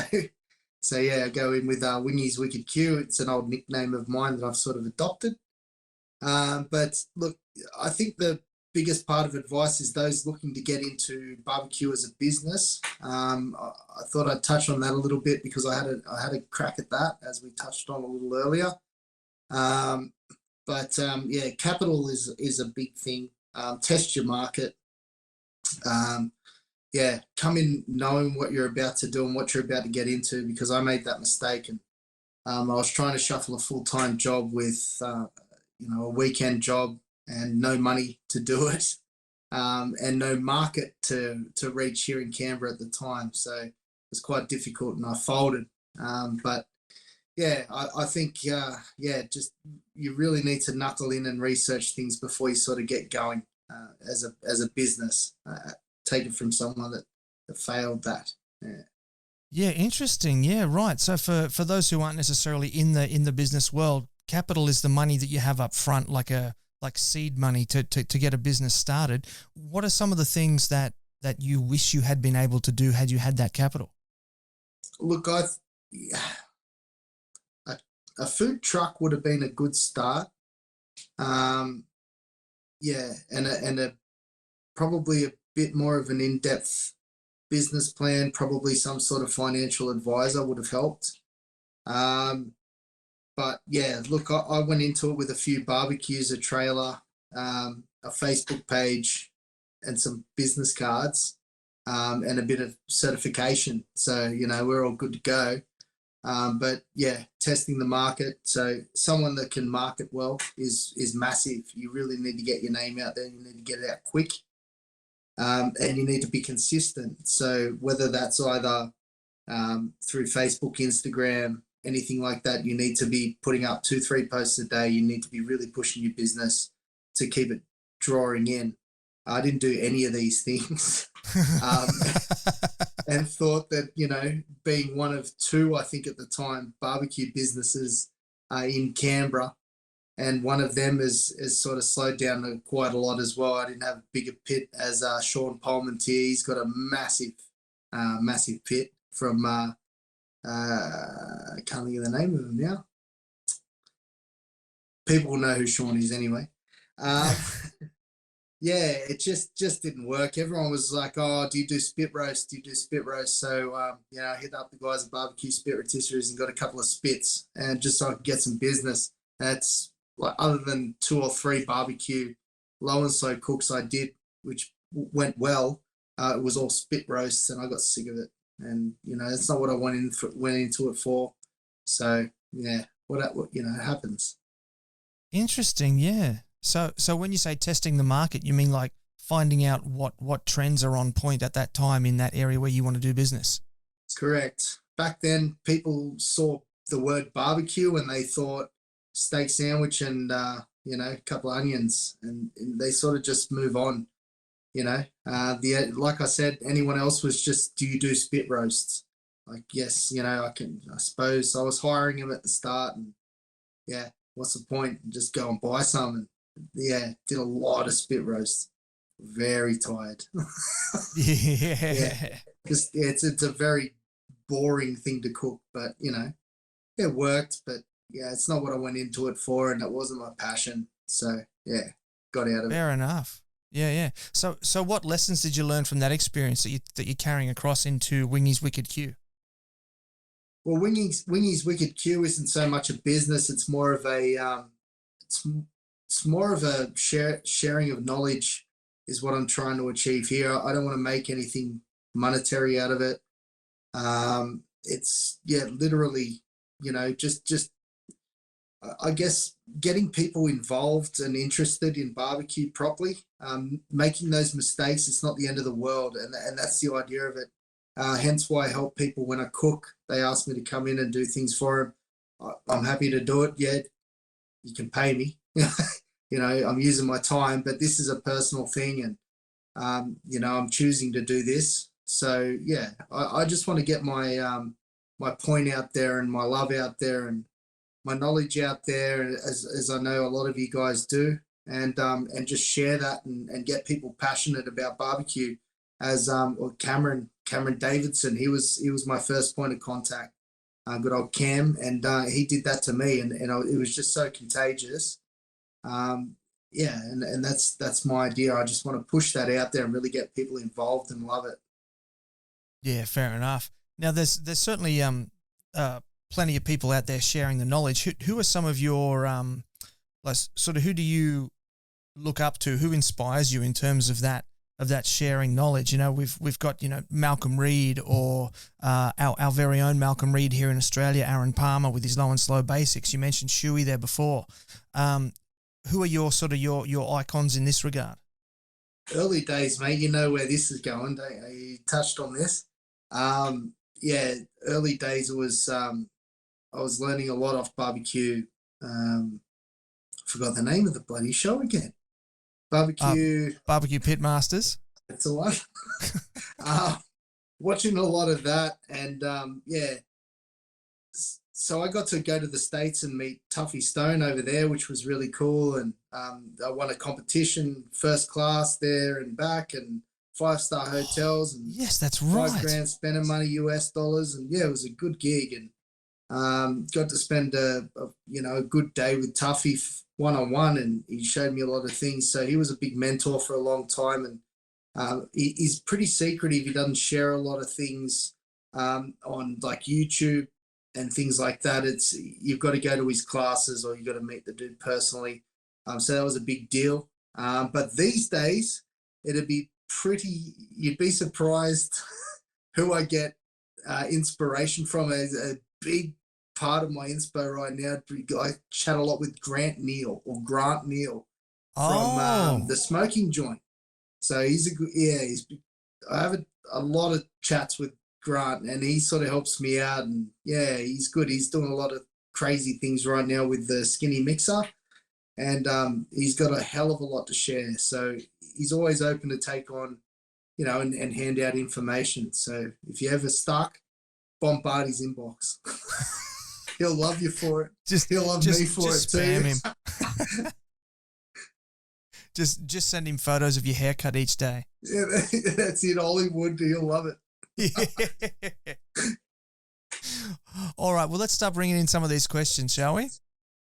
yeah, I go in with Wingy's Wicked Q. It's an old nickname of mine that I've sort of adopted. But look, I think the biggest part of advice is those looking to get into barbecue as a business. I thought I'd touch on that a little bit because I had a crack at that, as we touched on a little earlier. Yeah, capital is a big thing. Test your market. Yeah, come in knowing what you're about to do and what you're about to get into, because I made that mistake, and I was trying to shuffle a full-time job with a weekend job and no money to do it, and no market to reach here in Canberra at the time. So it was quite difficult, and I folded. But yeah, I think just you really need to knuckle in and research things before you sort of get going as a business. Take it from someone that failed that. Yeah, interesting. Yeah, right. So for those who aren't necessarily in the business world, capital is the money that you have up front, like seed money to get a business started. What are some of the things that you wish you had been able to do had you had that capital? Look, a food truck would have been a good start. And probably a bit more of an in-depth business plan, probably some sort of financial advisor would have helped. But yeah, look, I went into it with a few barbecues, a trailer, a Facebook page, and some business cards, and a bit of certification. So, we're all good to go. But yeah, testing the market. So someone that can market well is massive. You really need to get your name out there. You need to get it out quick, and you need to be consistent. So whether that's either through Facebook, Instagram, anything like that, you need to be putting up 2-3 posts a day. You need to be really pushing your business to keep it drawing in. I didn't do any of these things. And thought that, you know, being one of 2, I think at the time, barbecue businesses in Canberra, and one of them has sort of slowed down quite a lot as well. I didn't have a bigger pit as Sean Pullman here. He's got a massive pit from, I can't think of the name of him now. People will know who Sean is anyway. Yeah, it just didn't work. Everyone was like, "Oh, do you do spit roast? Do you do spit roast?" So, you know, I hit up the guys at Barbecue Spit Rotisseries and got a couple of spits, and just so I could get some business. That's like, other than 2 or 3 barbecue low and slow cooks I did, which went well. It was all spit roasts, and I got sick of it. And you know, that's not what I went into it for. So yeah, what you know, it happens. Interesting, yeah. So when you say testing the market, you mean like finding out what trends are on point at that time in that area where you want to do business? Correct. Back then, people saw the word barbecue and they thought steak sandwich and you know, a couple of onions, and they sort of just move on. You know, like I said, anyone else was just, do you do spit roasts? Like, yes, you know, I suppose I was hiring him at the start, and yeah, what's the point? Just go and buy some. And yeah, did a lot of spit roasts. Very tired. Yeah. Just it's a very boring thing to cook, but you know, it worked. But yeah, it's not what I went into it for, and it wasn't my passion. So yeah, got out of it. Fair enough. Yeah. So what lessons did you learn from that experience that you're carrying across into Wingy's Wicked Q? Well, Wingy's Wicked Q isn't so much a business. It's more of a it's more of a sharing of knowledge is what I'm trying to achieve here. I don't want to make anything monetary out of it. It's literally, you know, just I guess getting people involved and interested in barbecue properly, making those mistakes, it's not the end of the world, and that's the idea of it. Hence why I help people when I cook. They ask me to come in and do things for them. I'm happy to do it. Yeah, you can pay me. You know, I'm using my time, but this is a personal thing, and you know, I'm choosing to do this. So yeah, I just want to get my my point out there and my love out there and my knowledge out there, as I know a lot of you guys do, and just share that and get people passionate about barbecue. As or Cameron Davidson, he was my first point of contact. Good old Cam, and he did that to me, and it was just so contagious. Yeah, and that's my idea. I just want to push that out there and really get people involved and love it. Yeah, fair enough. Now, there's certainly plenty of people out there sharing the knowledge. Who are some of your like, sort of, who do you look up to? Who inspires you in terms of that sharing knowledge? You know, we've got, you know, Malcolm Reed, or our very own Malcolm Reed here in Australia, Aaron Palmer with his low and slow basics. You mentioned Shuey there before. Who are your sort of your icons in this regard? Early days, mate. You know where this is going. Don't you? You touched on this. Yeah, early days, it was I was learning a lot off barbecue. Forgot the name of the bloody show again. Barbecue Pitmasters. That's the one. Watching a lot of that, and yeah. So I got to go to the States and meet Tuffy Stone over there, which was really cool. And I won a competition, first class there and back, and 5-star hotels. And yes, that's right. $5,000 spending money, US dollars, and yeah, it was a good gig. And got to spend a good day with Tuffy one-on-one, and he showed me a lot of things. So he was a big mentor for a long time, and he's pretty secretive. He doesn't share a lot of things on like YouTube and things like that. You've got to go to his classes, or you've got to meet the dude personally. So that was a big deal. But these days, it'd be you'd be surprised who I get inspiration from. big part of my inspo right now. I chat a lot with Grant Neal from Oh, the smoking joint. So he's a good, yeah. I have a lot of chats with Grant, and he sort of helps me out. And yeah, he's good. He's doing a lot of crazy things right now with the skinny mixer, and he's got a hell of a lot to share. So he's always open to take on, and hand out information. So if you're ever stuck, bombard his inbox. He'll love you for it. He'll love me for it too. Spam him. Just send him photos of your haircut each day. Yeah, that's it. Hollywood, he'll love it. Yeah. All right, well, let's start bringing in some of these questions, shall we?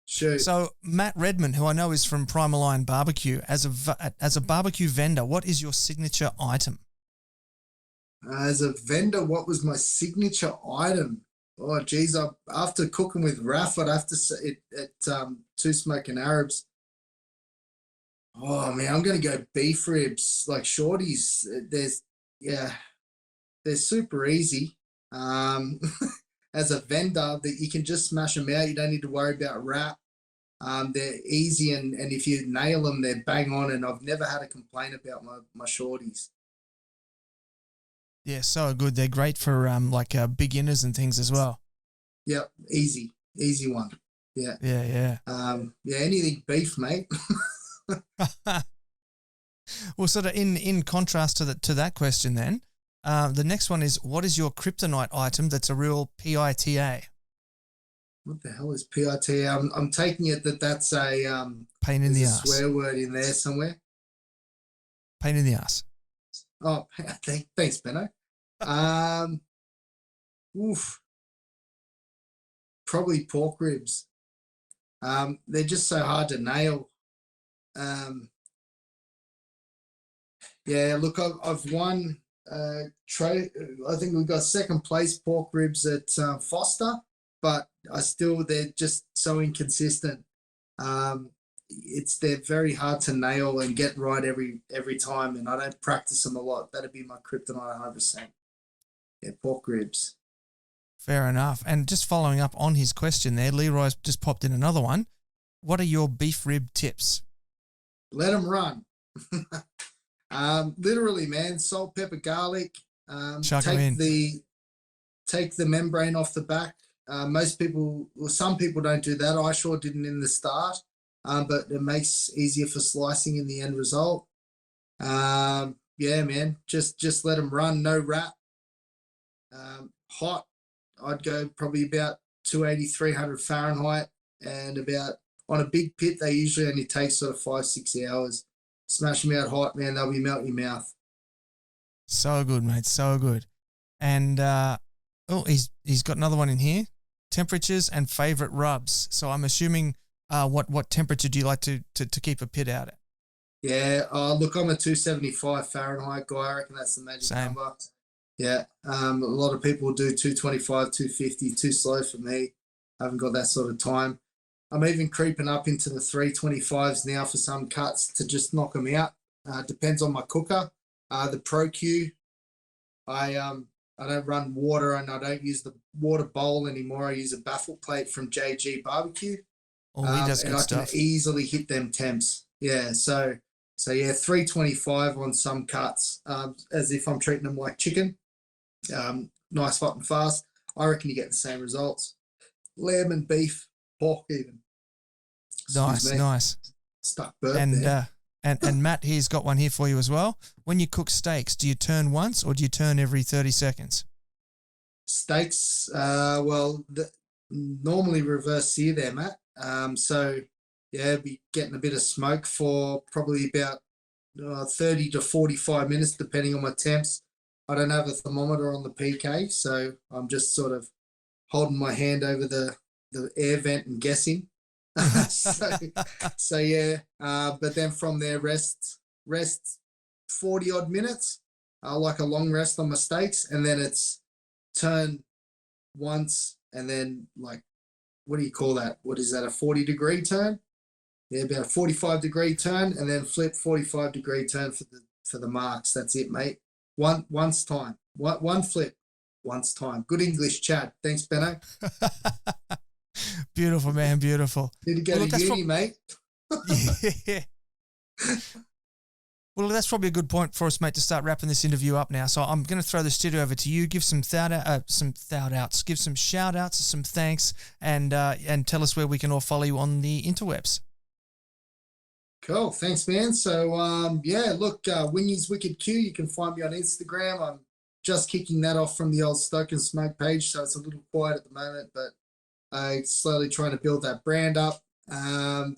Sure. So Matt Redmond, who I know is from Primal Line Barbecue, as a barbecue vendor, what is your signature item? As a vendor, what was my signature item? Oh, geez, after cooking with Raf, I'd have to say it at Two Smoking Arabs. Oh, man, I'm going to go beef ribs, like shorties. They're super easy. As a vendor, that you can just smash them out. You don't need to worry about wrap. They're easy, and if you nail them, they're bang on, and I've never had a complaint about my shorties. Yeah, so good. They're great for beginners and things as well. Yep, easy one. Yeah. Yeah. Anything beef, mate. Well, sort of in contrast to that question, then the next one is, what is your kryptonite item that's a real PITA? What the hell is PITA? I'm taking it that's a pain in the ass. Swear word in there somewhere. Pain in the ass. Oh, thanks, Benno. Probably pork ribs. They're just so hard to nail. Look, I've won I think we got second place pork ribs at Foster, but they're just so inconsistent. They're very hard to nail and get right every time, and I don't practice them a lot. That'd be my kryptonite 100%. Yeah, pork ribs. Fair enough. And just following up on his question there, Leroy's just popped in another one. What are your beef rib tips? Let them run. Literally, man, salt, pepper, garlic. Take the membrane off the back. Some people don't do that. I sure didn't in the start, but it makes easier for slicing in the end result. Man, just let them run, no wrap. Hot, I'd go probably about 280, 300 Fahrenheit, and about on a big pit, they usually only take sort of 5-6 hours. Smash them out hot, man, they'll be melt your mouth. So good, mate, so good. And he's got another one in here. Temperatures and favorite rubs. So I'm assuming what temperature do you like to keep a pit out at? Yeah, look, I'm a 275 Fahrenheit guy. I reckon that's the magic number. Yeah, a lot of people do 225, 250, too slow for me. I haven't got that sort of time. I'm even creeping up into the 325s now for some cuts to just knock them out. Depends on my cooker. The Pro Q, I don't run water, and I don't use the water bowl anymore. I use a baffle plate from JG Barbecue. Oh, he does good stuff. I can easily hit them temps. Yeah, so 325 on some cuts, as if I'm treating them like chicken. Nice, hot and fast. I reckon you get the same results. Lamb and beef, pork even. Nice. Stuck burp there. And Matt here's got one here for you as well. When you cook steaks, do you turn once or do you turn every 30 seconds? Steaks, normally reverse sear there, Matt. Be getting a bit of smoke for probably about 30 to 45 minutes, depending on my temps. I don't have a thermometer on the PK, so I'm just sort of holding my hand over the air vent and guessing. But then from there, rest 40 odd minutes, like a long rest on my steaks, and then it's turn once, and then like, what do you call that? What is that? A 40-degree turn? Yeah, about a 45-degree turn, and then flip 45-degree turn for the marks. That's it, mate. One flip. once time. Good English chat. Thanks, Benno. Beautiful, man. Beautiful. Need to go to uni, mate. Yeah. Well, that's probably a good point for us, mate, to start wrapping this interview up now. So I'm going to throw the studio over to you. Give some shout-outs, some thanks, and tell us where we can all follow you on the interwebs. Cool. Thanks, man. So, Wingy's Wicked Q. You can find me on Instagram. I'm just kicking that off from the old Stoke and Smoke page, so it's a little quiet at the moment, but I'm slowly trying to build that brand up.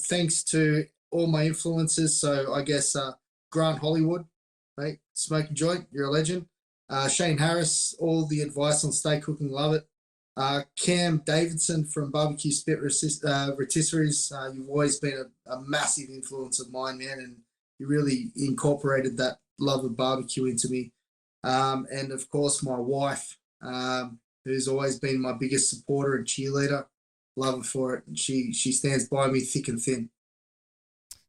Thanks to all my influencers. So I guess Grant Hollywood, mate, Smoke and Joint, you're a legend. Shane Harris, all the advice on steak cooking, love it. Cam Davidson from BBQ Spit Rotisseries, you've always been a massive influence of mine, man, and you really incorporated that love of barbecue into me. And of course, my wife, who's always been my biggest supporter and cheerleader. Love her for it. And she stands by me thick and thin.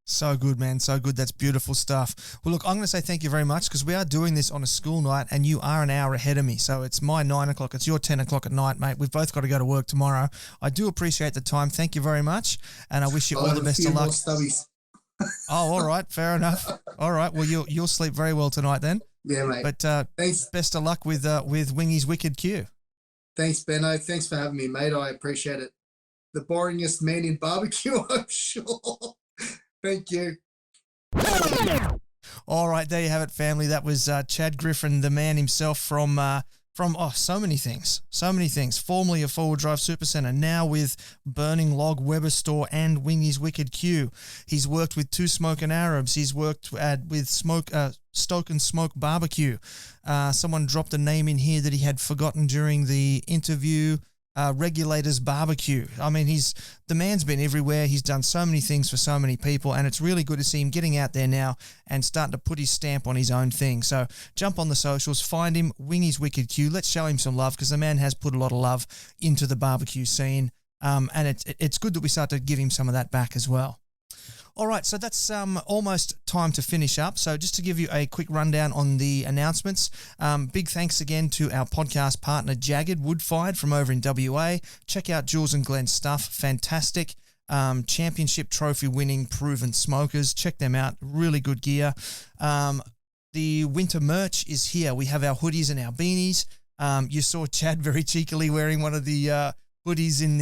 So good, man. So good. That's beautiful stuff. Well, look, I'm going to say thank you very much because we are doing this on a school night and you are an hour ahead of me. So it's my 9 o'clock. It's your 10 o'clock at night, mate. We've both got to go to work tomorrow. I do appreciate the time. Thank you very much. And I wish you all the best of luck. Oh, all right. Fair enough. All right. Well, you'll sleep very well tonight then. Yeah, mate. But thanks. Best of luck with Wingy's Wicked Q. Thanks, Benno. Thanks for having me, mate. I appreciate it. The boringest man in barbecue, I'm sure. Thank you. All right, there you have it, family. That was Chad Griffin, the man himself from so many things. Formerly of Forward Drive Supacentre, now with Burning Log, Weber Store, and Wingy's Wicked Q. He's worked with Two Smoking Arabs. He's worked with Stoke and Smoke Barbecue. Someone dropped a name in here that he had forgotten during the interview. Regulators Barbecue. I mean, the man's been everywhere. He's done so many things for so many people, and it's really good to see him getting out there now and starting to put his stamp on his own thing. So jump on the socials, find him, Wingy's Wicked Q. Let's show him some love because the man has put a lot of love into the barbecue scene, and it's good that we start to give him some of that back as well. All right, so that's almost time to finish up. So just to give you a quick rundown on the announcements, big thanks again to our podcast partner, Jagged Wood-Fired from over in WA. Check out Jules and Glenn's stuff. Fantastic. Championship trophy winning proven smokers. Check them out. Really good gear. The winter merch is here. We have our hoodies and our beanies. You saw Chad very cheekily wearing one of the hoodies in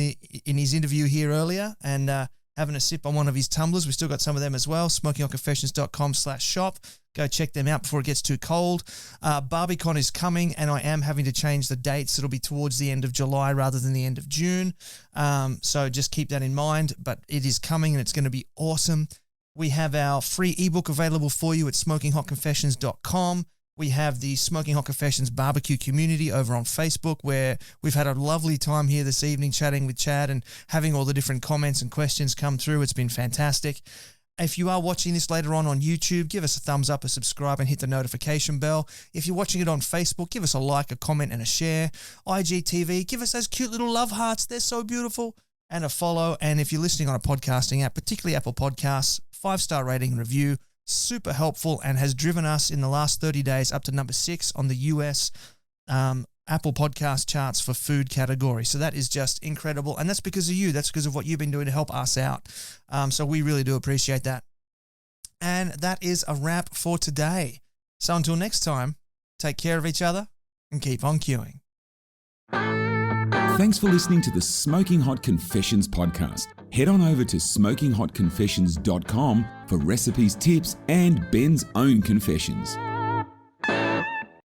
his interview here earlier, and having a sip on one of his tumblers. We've still got some of them as well. SmokingHotConfessions.com/shop. Go check them out before it gets too cold. BarbieCon is coming, and I am having to change the dates. It'll be towards the end of July rather than the end of June. So just keep that in mind. But it is coming, and it's going to be awesome. We have our free ebook available for you at SmokingHotConfessions.com. We have the Smoking Hot Confessions barbecue community over on Facebook, where we've had a lovely time here this evening chatting with Chad and having all the different comments and questions come through. It's been fantastic. If you are watching this later on YouTube, give us a thumbs up, a subscribe, and hit the notification bell. If you're watching it on Facebook, give us a like, a comment, and a share. IGTV, give us those cute little love hearts. They're so beautiful. And a follow. And if you're listening on a podcasting app, particularly Apple Podcasts, 5-star rating and review. Super helpful and has driven us in the last 30 days up to number 6 on the US Apple Podcast charts for food category. So that is just incredible. And that's because of you. That's because of what you've been doing to help us out. So we really do appreciate that. And that is a wrap for today. So until next time, take care of each other and keep on queuing. Thanks for listening to the Smoking Hot Confessions podcast. Head on over to SmokingHotConfessions.com for recipes, tips, and Ben's own confessions.